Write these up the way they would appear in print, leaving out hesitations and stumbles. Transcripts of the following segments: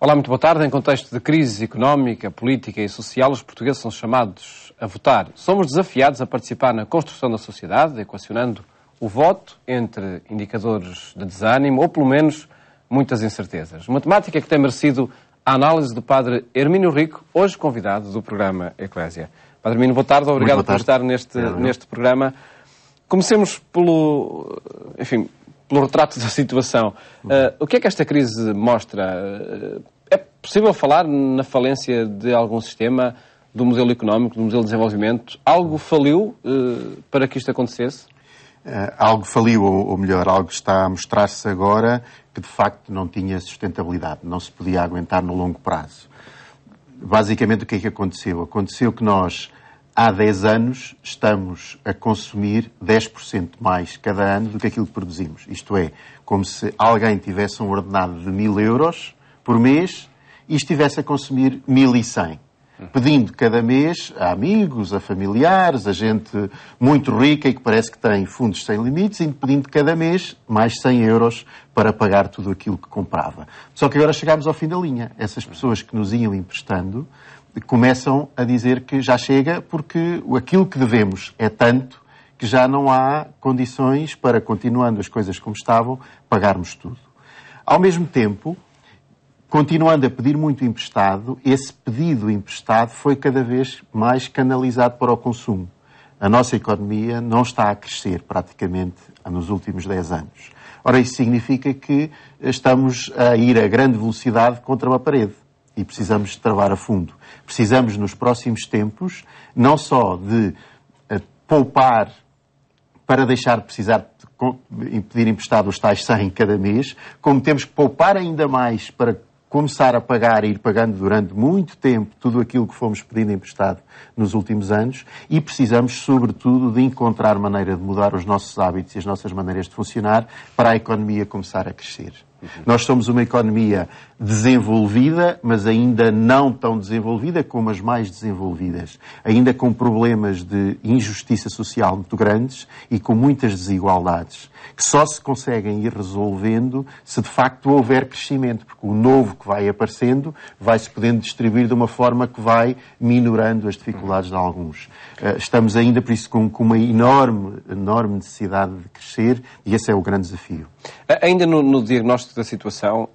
Olá, muito boa tarde. Em contexto de crise económica, política e social, os portugueses são chamados a votar. Somos desafiados a participar na construção da sociedade, equacionando o voto entre indicadores de desânimo ou, pelo menos, muitas incertezas. Uma temática que tem merecido a análise do padre Hermínio Rico, hoje convidado do programa Eclésia. Padre Hermínio, boa tarde. Obrigado por estar neste programa. Comecemos pelo retrato da situação. O que é que esta crise mostra? É possível falar na falência de algum sistema, do modelo económico, do modelo de desenvolvimento? Algo faliu para que isto acontecesse? Algo faliu, ou melhor, algo está a mostrar-se agora que de facto não tinha sustentabilidade, não se podia aguentar no longo prazo. Basicamente, o que é que aconteceu? Aconteceu que nós, há 10 anos, estamos a consumir 10% mais cada ano do que aquilo que produzimos. Isto é, como se alguém tivesse um ordenado de 1.000 euros por mês e estivesse a consumir 1.100. Pedindo cada mês a amigos, a familiares, a gente muito rica e que parece que tem fundos sem limites, e pedindo cada mês mais 100 euros para pagar tudo aquilo que comprava. Só que agora chegámos ao fim da linha. Essas pessoas que nos iam emprestando começam a dizer que já chega porque aquilo que devemos é tanto que já não há condições para, continuando as coisas como estavam, pagarmos tudo. Ao mesmo tempo, continuando a pedir muito emprestado, esse pedido emprestado foi cada vez mais canalizado para o consumo. A nossa economia não está a crescer praticamente nos últimos 10 anos. Ora, isso significa que estamos a ir a grande velocidade contra uma parede e precisamos travar a fundo. Precisamos, nos próximos tempos, não só de poupar para deixar de precisar de pedir emprestado os tais 100 cada mês, como temos que poupar ainda mais para começar a pagar e ir pagando durante muito tempo tudo aquilo que fomos pedindo emprestado nos últimos anos, e precisamos, sobretudo, de encontrar maneira de mudar os nossos hábitos e as nossas maneiras de funcionar para a economia começar a crescer. Nós somos uma economia desenvolvida, mas ainda não tão desenvolvida como as mais desenvolvidas. Ainda com problemas de injustiça social muito grandes e com muitas desigualdades, que só se conseguem ir resolvendo se de facto houver crescimento, porque o novo que vai aparecendo vai-se podendo distribuir de uma forma que vai minorando as dificuldades de alguns. Estamos ainda, por isso, com uma enorme necessidade de crescer, e esse é o grande desafio. Ainda no diagnóstico da situação,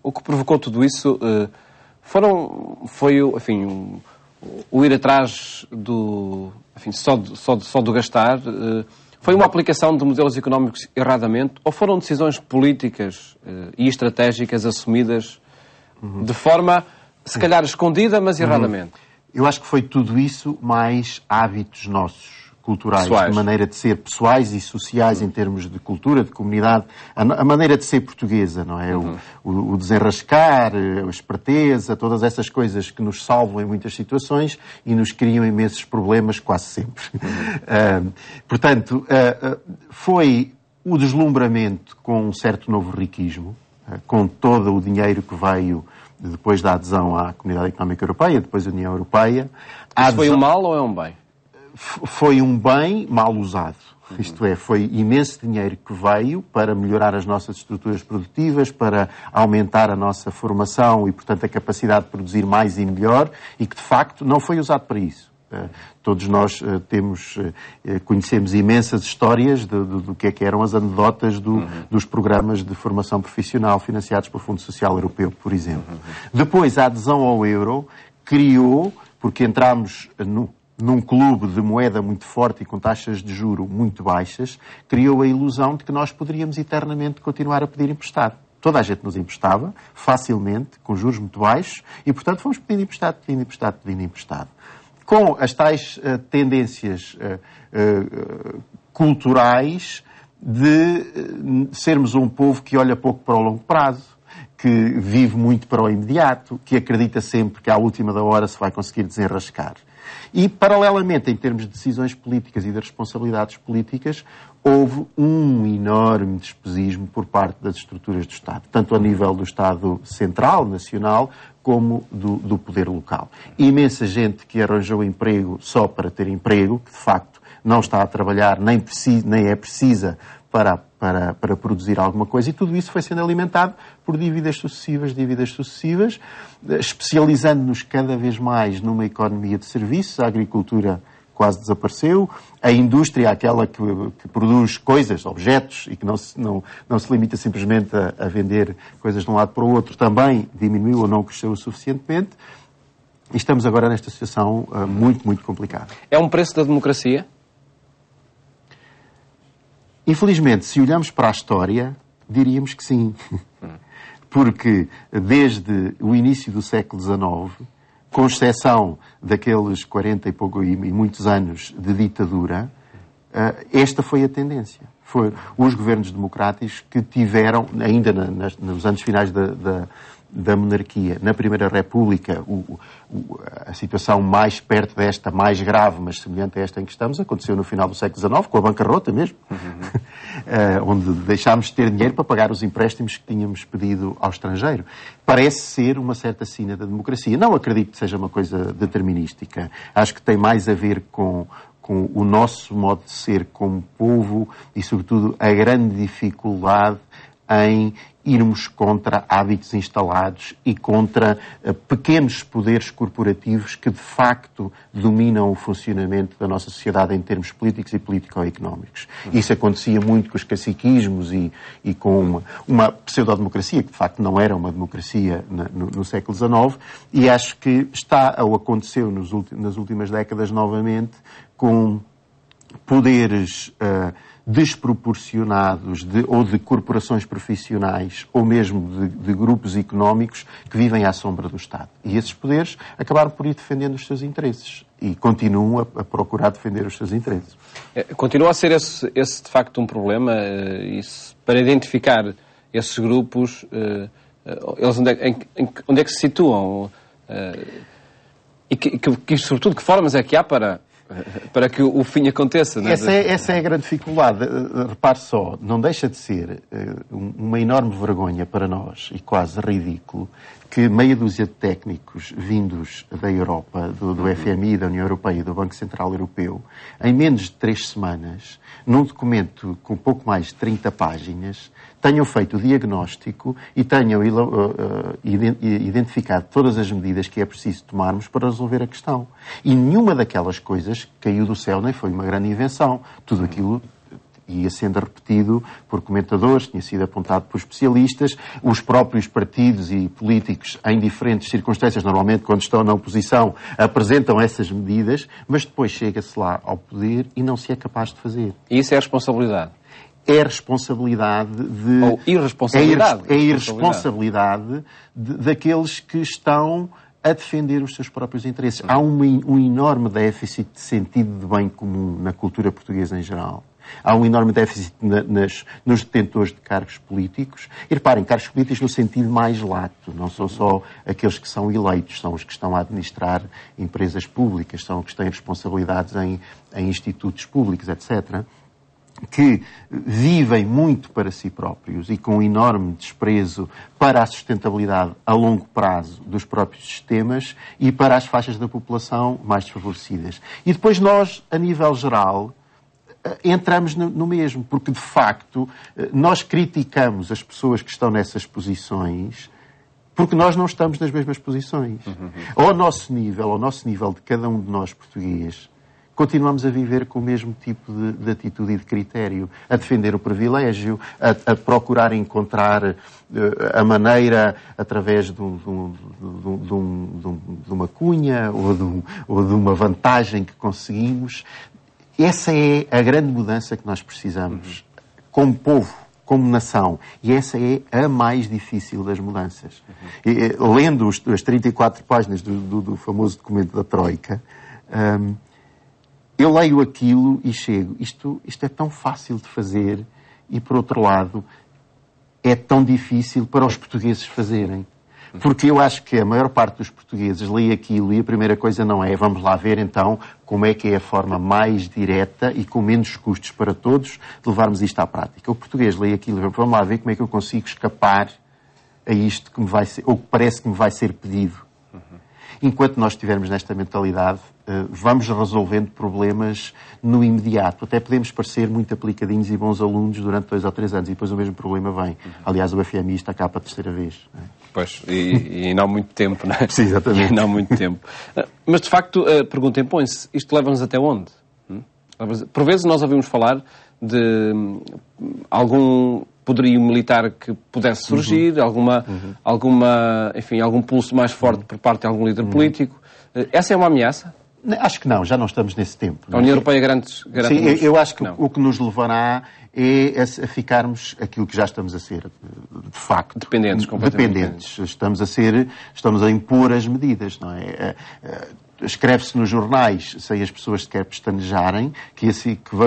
o que provocou tudo isso foi o ir atrás só do gastar, foi uma aplicação de modelos económicos erradamente, ou foram decisões políticas e estratégicas assumidas de forma, se calhar, escondida, mas erradamente? Eu acho que foi tudo isso, mais hábitos nossos, culturais, pessoais, de maneira de ser pessoais e sociais em termos de cultura, de comunidade, a maneira de ser portuguesa, não é? O desenrascar, a esperteza, todas essas coisas que nos salvam em muitas situações e nos criam imensos problemas quase sempre. Portanto, foi o deslumbramento com um certo novo riquismo, com todo o dinheiro que veio depois da adesão à Comunidade Económica Europeia, depois da União Europeia. Isso foi um mal ou é um bem? Foi um bem mal usado. Isto é, foi imenso dinheiro que veio para melhorar as nossas estruturas produtivas, para aumentar a nossa formação e, portanto, a capacidade de produzir mais e melhor, e que, de facto, não foi usado para isso. Todos nós conhecemos imensas histórias do que eram as anedotas dos programas de formação profissional financiados pelo Fundo Social Europeu, por exemplo. Depois, a adesão ao euro criou, porque entramos num clube de moeda muito forte e com taxas de juro muito baixas, criou a ilusão de que nós poderíamos eternamente continuar a pedir emprestado. Toda a gente nos emprestava, facilmente, com juros muito baixos, e, portanto, fomos pedindo emprestado. Com as tais tendências culturais de sermos um povo que olha pouco para o longo prazo, que vive muito para o imediato, que acredita sempre que à última da hora se vai conseguir desenrascar. E, paralelamente, em termos de decisões políticas e de responsabilidades políticas, houve um enorme despesismo por parte das estruturas do Estado, tanto a nível do Estado central, nacional, como do poder local. Imensa gente que arranjou emprego só para ter emprego, que de facto não está a trabalhar, nem é precisa para para produzir alguma coisa, e tudo isso foi sendo alimentado por dívidas sucessivas, especializando-nos cada vez mais numa economia de serviços. A agricultura quase desapareceu, a indústria, aquela que produz coisas, objetos, e que não se limita simplesmente a vender coisas de um lado para o outro, também diminuiu ou não cresceu o suficientemente, e estamos agora nesta situação muito, muito complicada. É um preço da democracia? Infelizmente, se olhamos para a história, diríamos que sim. Porque desde o início do século XIX, com exceção daqueles 40 e muitos anos de ditadura, esta foi a tendência. Foi os governos democráticos que tiveram, ainda nos anos finais da monarquia, na Primeira República, a situação mais perto desta, mais grave, mas semelhante a esta em que estamos, aconteceu no final do século XIX, com a bancarrota mesmo, onde deixámos de ter dinheiro para pagar os empréstimos que tínhamos pedido ao estrangeiro. Parece ser uma certa sina da democracia. Não acredito que seja uma coisa determinística. Acho que tem mais a ver com o nosso modo de ser como povo e, sobretudo, a grande dificuldade em irmos contra hábitos instalados e contra pequenos poderes corporativos que, de facto, dominam o funcionamento da nossa sociedade em termos políticos e político-económicos. Isso acontecia muito com os caciquismos e com uma pseudo-democracia, que, de facto, não era uma democracia no século XIX, e acho que está, ou aconteceu nas últimas décadas novamente, com poderes desproporcionados ou de corporações profissionais ou mesmo de grupos económicos que vivem à sombra do Estado. E esses poderes acabaram por ir defendendo os seus interesses e continuam a procurar defender os seus interesses. Continua a ser esse de facto um problema, para identificar esses grupos, eles onde é que se situam? E sobretudo, que formas é que há para que o fim aconteça? Não é? Essa é a grande dificuldade. Repare só, não deixa de ser uma enorme vergonha para nós, e quase ridículo, que meia dúzia de técnicos vindos da Europa, do FMI, da União Europeia e do Banco Central Europeu, em menos de 3 semanas, num documento com pouco mais de 30 páginas, tenham feito o diagnóstico e tenham identificado todas as medidas que é preciso tomarmos para resolver a questão. E nenhuma daquelas coisas caiu do céu, nem foi uma grande invenção. Tudo aquilo ia sendo repetido por comentadores, tinha sido apontado por especialistas, os próprios partidos e políticos, em diferentes circunstâncias, normalmente quando estão na oposição, apresentam essas medidas, mas depois chega-se lá ao poder e não se é capaz de fazer. E isso é a responsabilidade? É responsabilidade de... Ou irresponsabilidade. É irresponsabilidade daqueles que estão a defender os seus próprios interesses. Há um enorme déficit de sentido de bem comum na cultura portuguesa em geral. Há um enorme déficit nos detentores de cargos políticos. E reparem, cargos políticos no sentido mais lato. Não são só aqueles que são eleitos, são os que estão a administrar empresas públicas, são os que têm responsabilidades em institutos públicos, etc., que vivem muito para si próprios e com um enorme desprezo para a sustentabilidade a longo prazo dos próprios sistemas e para as faixas da população mais desfavorecidas. E depois nós, a nível geral, entramos no mesmo, porque de facto nós criticamos as pessoas que estão nessas posições porque nós não estamos nas mesmas posições. Ao nosso nível de cada um de nós português, continuamos a viver com o mesmo tipo de atitude e de critério, a defender o privilégio, a procurar encontrar a maneira, através de uma cunha ou de uma vantagem que conseguimos. Essa é a grande mudança que nós precisamos, como povo, como nação. E essa é a mais difícil das mudanças. Lendo as 34 páginas do famoso documento da Troika, eu leio aquilo e chego. Isto é tão fácil de fazer e, por outro lado, é tão difícil para os portugueses fazerem. Porque eu acho que a maior parte dos portugueses lê aquilo e a primeira coisa não é vamos lá ver então como é que é a forma mais direta e com menos custos para todos de levarmos isto à prática. O português lê aquilo e vamos lá ver como é que eu consigo escapar a isto que me vai ser, ou que parece que me vai ser pedido. Enquanto nós estivermos nesta mentalidade, vamos resolvendo problemas no imediato. Até podemos parecer muito aplicadinhos e bons alunos durante 2 ou 3 anos e depois o mesmo problema vem. Aliás, o FMI está cá para a 3ª vez. Pois, e não há muito tempo, não é? Sim, exatamente. E não há muito tempo. Mas, de facto, a pergunta impõe-se, isto leva-nos até onde? Por vezes nós ouvimos falar de algum poderio militar que pudesse surgir, enfim, algum pulso mais forte por parte de algum líder político. Essa é uma ameaça? Acho que não, já não estamos nesse tempo. A União Europeia garante Sim, eu acho que o que nos levará é a ficarmos aquilo que já estamos a ser, de facto. Dependentes, completamente dependentes. Estamos a impor as medidas, não é? Escreve-se nos jornais, sem as pessoas sequer pestanejarem, que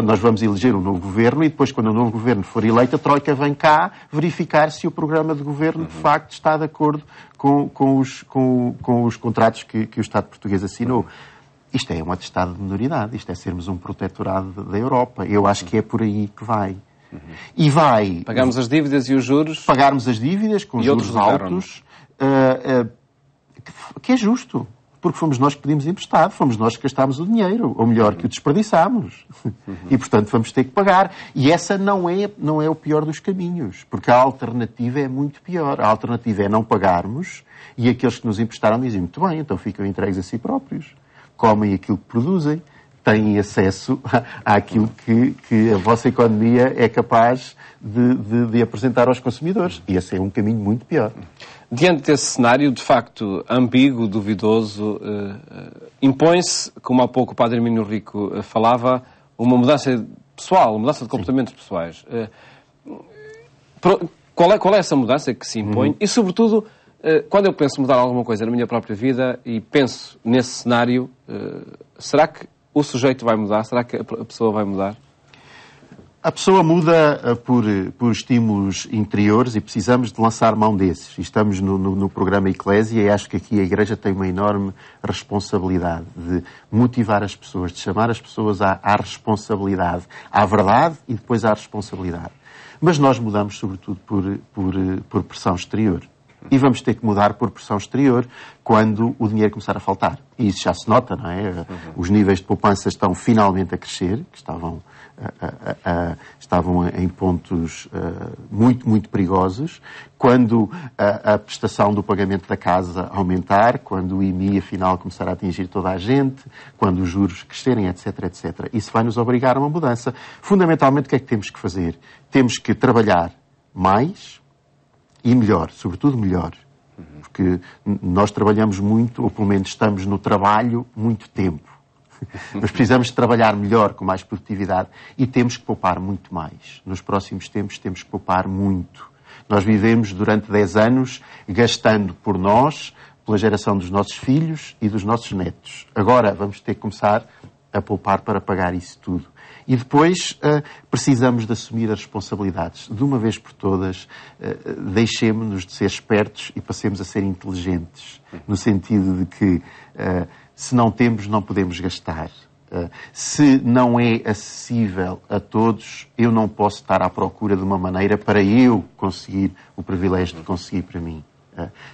nós vamos eleger um novo governo e depois, quando o novo governo for eleito, a Troika vem cá verificar se o programa de governo, de facto, está de acordo com os contratos que o Estado português assinou. Isto é um atestado de minoridade, isto é sermos um protetorado da Europa. Eu acho que é por aí que vai. E vai... Pagamos as dívidas e os juros... Pagarmos as dívidas com juros altos, que é justo. Porque fomos nós que pedimos emprestado, fomos nós que gastámos o dinheiro, ou melhor, que o desperdiçámos. E, portanto, vamos ter que pagar. E essa não é o pior dos caminhos, porque a alternativa é muito pior. A alternativa é não pagarmos e aqueles que nos emprestaram dizem, muito bem, então ficam entregues a si próprios. Comem aquilo que produzem, têm acesso àquilo que a vossa economia é capaz de apresentar aos consumidores. E esse é um caminho muito pior. Diante desse cenário, de facto, ambíguo, duvidoso, impõe-se, como há pouco o Padre Hermínio Rico falava, uma mudança pessoal, uma mudança de comportamentos pessoais. Qual é essa mudança que se impõe? E, sobretudo, quando eu penso mudar alguma coisa na minha própria vida e penso nesse cenário, será que o sujeito vai mudar? Será que a pessoa vai mudar? A pessoa muda por estímulos interiores e precisamos de lançar mão desses. Estamos no programa Eclésia e acho que aqui a Igreja tem uma enorme responsabilidade de motivar as pessoas, de chamar as pessoas à responsabilidade, à verdade e depois à responsabilidade. Mas nós mudamos sobretudo por pressão exterior. E vamos ter que mudar por pressão exterior quando o dinheiro começar a faltar. E isso já se nota, não é? Os níveis de poupança estão finalmente a crescer, que estavam em pontos muito, muito perigosos. Quando a prestação do pagamento da casa aumentar, quando o IMI afinal começar a atingir toda a gente, quando os juros crescerem, etc, etc. Isso vai nos obrigar a uma mudança. Fundamentalmente, o que é que temos que fazer? Temos que trabalhar mais e melhor, sobretudo melhor. Porque nós trabalhamos muito, ou pelo menos estamos no trabalho, muito tempo. Mas precisamos de trabalhar melhor, com mais produtividade, e temos que poupar muito mais. Nos próximos tempos temos que poupar muito. Nós vivemos durante 10 anos gastando por nós, pela geração dos nossos filhos e dos nossos netos. Agora vamos ter que começar a poupar para pagar isso tudo. E depois precisamos de assumir as responsabilidades. De uma vez por todas, deixemos-nos de ser espertos e passemos a ser inteligentes. No sentido de que, se não temos, não podemos gastar. Se não é acessível a todos, eu não posso estar à procura de uma maneira para eu conseguir o privilégio de conseguir para mim.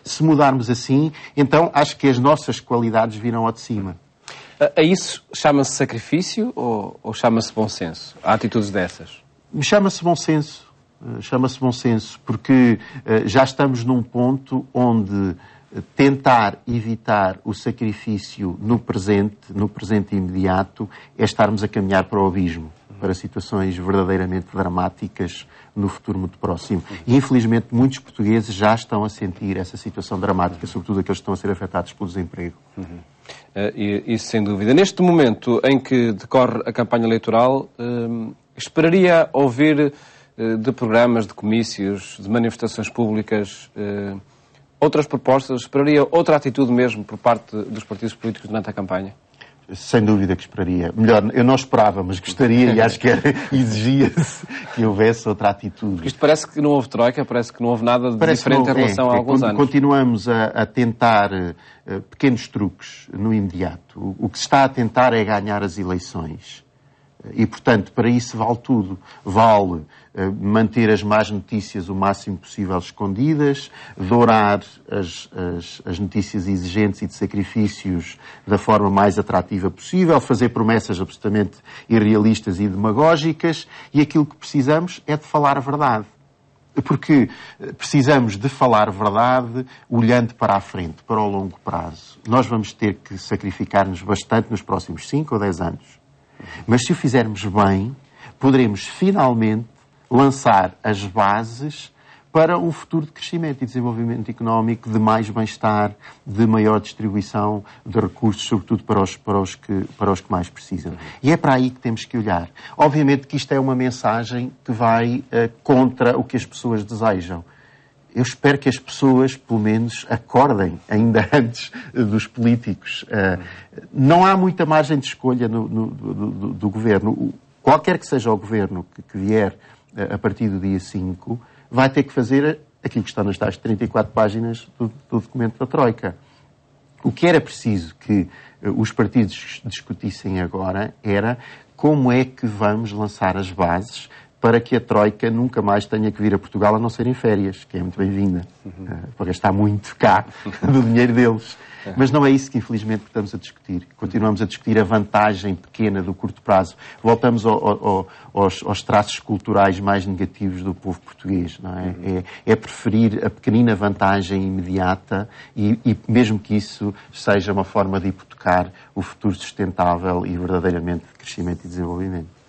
Se mudarmos assim, então acho que as nossas qualidades virão ao de cima. A isso chama-se sacrifício ou chama-se bom senso? Há atitudes dessas? Chama-se bom senso. Chama-se bom senso, porque já estamos num ponto onde tentar evitar o sacrifício no presente imediato, é estarmos a caminhar para o abismo, para situações verdadeiramente dramáticas no futuro muito próximo. E, infelizmente, muitos portugueses já estão a sentir essa situação dramática, sobretudo aqueles que estão a ser afetados pelo desemprego. Isso sem dúvida. Neste momento em que decorre a campanha eleitoral, esperaria ouvir de programas, de comícios, de manifestações públicas, outras propostas? Esperaria outra atitude mesmo por parte dos partidos políticos durante a campanha? Sem dúvida que esperaria. Melhor, eu não esperava, mas gostaria e acho que exigia-se que houvesse outra atitude. Porque isto parece que não houve troika, parece que não houve nada de diferente em relação a alguns anos. Continuamos a tentar pequenos truques no imediato. O que se está a tentar é ganhar as eleições. E, portanto, para isso vale tudo. Vale manter as más notícias o máximo possível escondidas, dourar as notícias exigentes e de sacrifícios da forma mais atrativa possível, fazer promessas absolutamente irrealistas e demagógicas, e aquilo que precisamos é de falar a verdade. Porque precisamos de falar verdade olhando para a frente, para o longo prazo. Nós vamos ter que sacrificar-nos bastante nos próximos 5 ou 10 anos. Mas se o fizermos bem, poderemos finalmente lançar as bases para um futuro de crescimento e desenvolvimento económico, de mais bem-estar, de maior distribuição de recursos, sobretudo para os que mais precisam. E é para aí que temos que olhar. Obviamente que isto é uma mensagem que vai contra o que as pessoas desejam. Eu espero que as pessoas, pelo menos, acordem ainda antes dos políticos. Não há muita margem de escolha do governo. Qualquer que seja o governo que vier a partir do dia 5, vai ter que fazer aquilo que está nas tais 34 páginas do documento da Troika. O que era preciso que os partidos discutissem agora era como é que vamos lançar as bases para que a Troika nunca mais tenha que vir a Portugal a não ser em férias, que é muito bem-vinda, para gastar muito cá do dinheiro deles. Mas não é isso que, infelizmente, estamos a discutir. Continuamos a discutir a vantagem pequena do curto prazo. Voltamos aos traços culturais mais negativos do povo português, não é? É preferir a pequenina vantagem imediata e mesmo que isso seja uma forma de hipotecar o futuro sustentável e verdadeiramente de crescimento e desenvolvimento.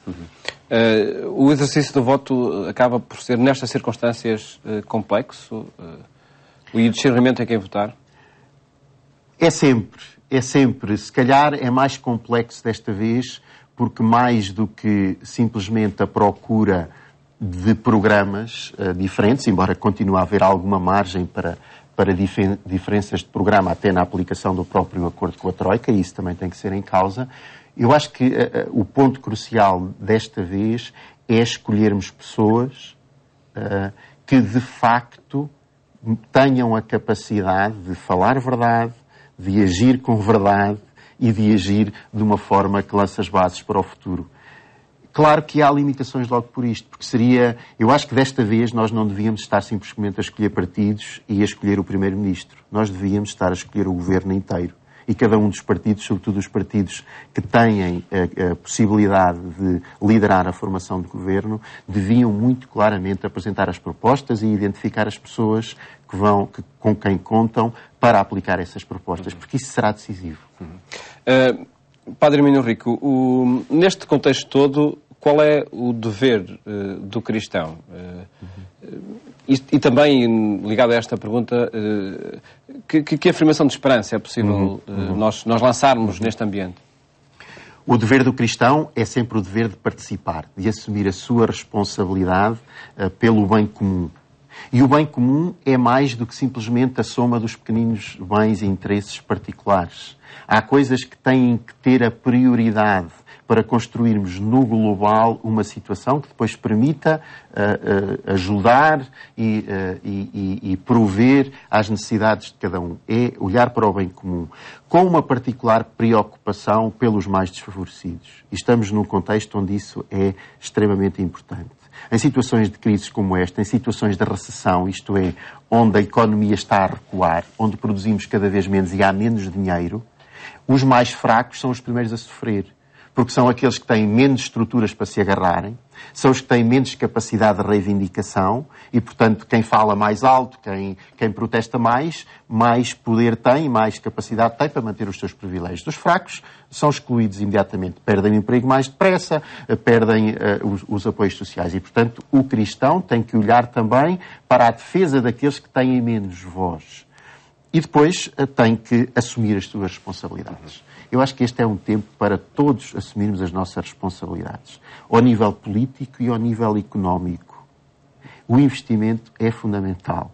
O exercício do voto acaba por ser, nestas circunstâncias, complexo? O discernimento em quem votar? É sempre. Se calhar é mais complexo desta vez, porque mais do que simplesmente a procura de programas diferentes, embora continue a haver alguma margem para diferenças de programa até na aplicação do próprio acordo com a Troika, e isso também tem que ser em causa. Eu acho que o ponto crucial desta vez é escolhermos pessoas que, de facto, tenham a capacidade de falar verdade, de agir com verdade e de agir de uma forma que lance as bases para o futuro. Claro que há limitações logo por isto, porque eu acho que desta vez nós não devíamos estar simplesmente a escolher partidos e a escolher o Primeiro-Ministro. Nós devíamos estar a escolher o Governo inteiro. E cada um dos partidos, sobretudo os partidos que têm a possibilidade de liderar a formação de governo, deviam muito claramente apresentar as propostas e identificar as pessoas com quem contam para aplicar essas propostas, porque isso será decisivo. Padre Minho Rico, neste contexto todo, qual é o dever do cristão? E também, ligado a esta pergunta, que afirmação de esperança é possível nós lançarmos neste ambiente? O dever do cristão é sempre o dever de participar, de assumir a sua responsabilidade pelo bem comum. E o bem comum é mais do que simplesmente a soma dos pequeninos bens e interesses particulares. Há coisas que têm que ter a prioridade para construirmos no global uma situação que depois permita ajudar e prover às necessidades de cada um. É olhar para o bem comum, com uma particular preocupação pelos mais desfavorecidos. E estamos num contexto onde isso é extremamente importante. Em situações de crises como esta, em situações de recessão, isto é, onde a economia está a recuar, onde produzimos cada vez menos e há menos dinheiro, os mais fracos são os primeiros a sofrer. Porque são aqueles que têm menos estruturas para se agarrarem, são os que têm menos capacidade de reivindicação e, portanto, quem fala mais alto, quem protesta mais poder tem, mais capacidade tem para manter os seus privilégios. Os fracos são excluídos imediatamente, perdem o emprego mais depressa, perdem os apoios sociais e, portanto, o cristão tem que olhar também para a defesa daqueles que têm menos voz. E depois tem que assumir as suas responsabilidades. Eu acho que este é um tempo para todos assumirmos as nossas responsabilidades, ao nível político e ao nível económico. O investimento é fundamental.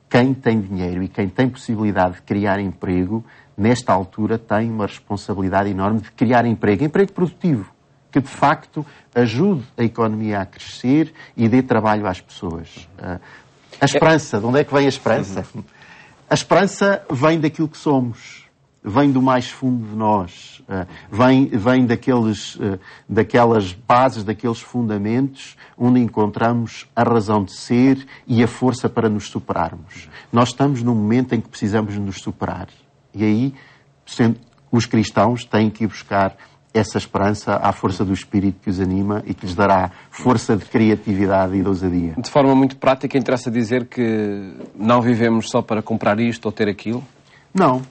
Quem tem dinheiro e quem tem possibilidade de criar emprego, nesta altura tem uma responsabilidade enorme de criar emprego produtivo, que de facto ajude a economia a crescer e dê trabalho às pessoas. A esperança, de onde é que vem a esperança? A esperança vem daquilo que somos. vem do mais fundo de nós, vem daquelas bases, daqueles fundamentos onde encontramos a razão de ser e a força para nos superarmos. Nós estamos num momento em que precisamos nos superar. E aí, os cristãos têm que ir buscar essa esperança à força do Espírito que os anima e que lhes dará força de criatividade e de ousadia. De forma muito prática, interessa dizer que não vivemos só para comprar isto ou ter aquilo? Não.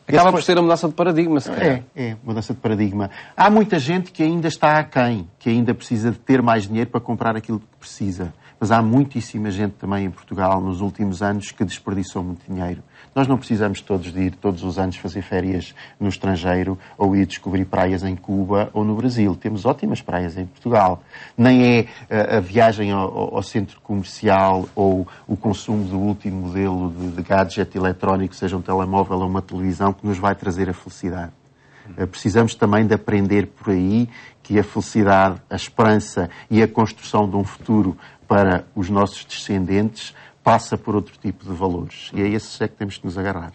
Acaba por ser a mudança de paradigma, se calhar. É, mudança de paradigma. Há muita gente que ainda está aquém, que ainda precisa de ter mais dinheiro para comprar aquilo que precisa. Mas há muitíssima gente também em Portugal, nos últimos anos, que desperdiçou muito dinheiro. Nós não precisamos todos de ir, todos os anos, fazer férias no estrangeiro ou ir descobrir praias em Cuba ou no Brasil. Temos ótimas praias em Portugal. Nem é a viagem ao centro comercial ou o consumo do último modelo de gadget eletrónico, seja um telemóvel ou uma televisão, que nos vai trazer a felicidade. Precisamos também de aprender por aí que a felicidade, a esperança e a construção de um futuro para os nossos descendentes passa por outro tipo de valores. E é esses que temos que nos agarrar.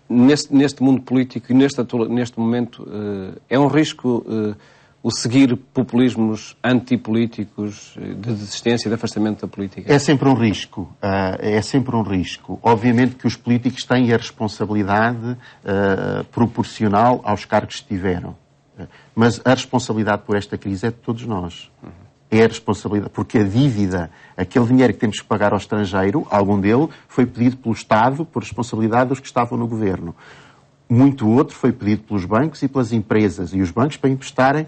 Neste mundo político e neste momento, é um risco o seguir populismos antipolíticos de desistência e de afastamento da política? É sempre um risco. É sempre um risco. Obviamente que os políticos têm a responsabilidade proporcional aos cargos que tiveram. Mas a responsabilidade por esta crise é de todos nós. É a responsabilidade, porque a dívida, aquele dinheiro que temos que pagar ao estrangeiro, algum dele foi pedido pelo Estado por responsabilidade dos que estavam no governo. Muito outro foi pedido pelos bancos e pelas empresas, e os bancos para emprestarem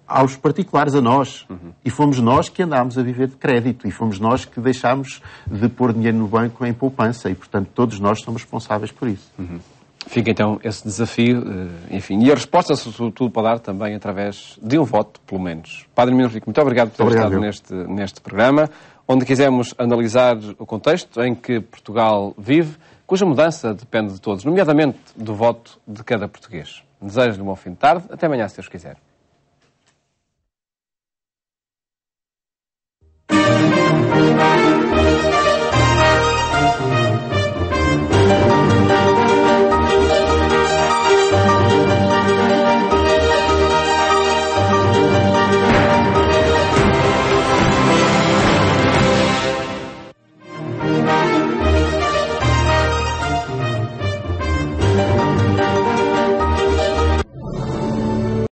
aos particulares, a nós. E fomos nós que andámos a viver de crédito, e fomos nós que deixámos de pôr dinheiro no banco em poupança, e portanto todos nós somos responsáveis por isso. Fica então esse desafio, enfim, e a resposta, sobretudo, para dar também através de um voto, pelo menos. Padre Mino Rico, muito obrigado por ter estado neste programa, onde quisemos analisar o contexto em que Portugal vive, cuja mudança depende de todos, nomeadamente do voto de cada português. Desejo-lhe um bom fim de tarde. Até amanhã, se Deus quiser.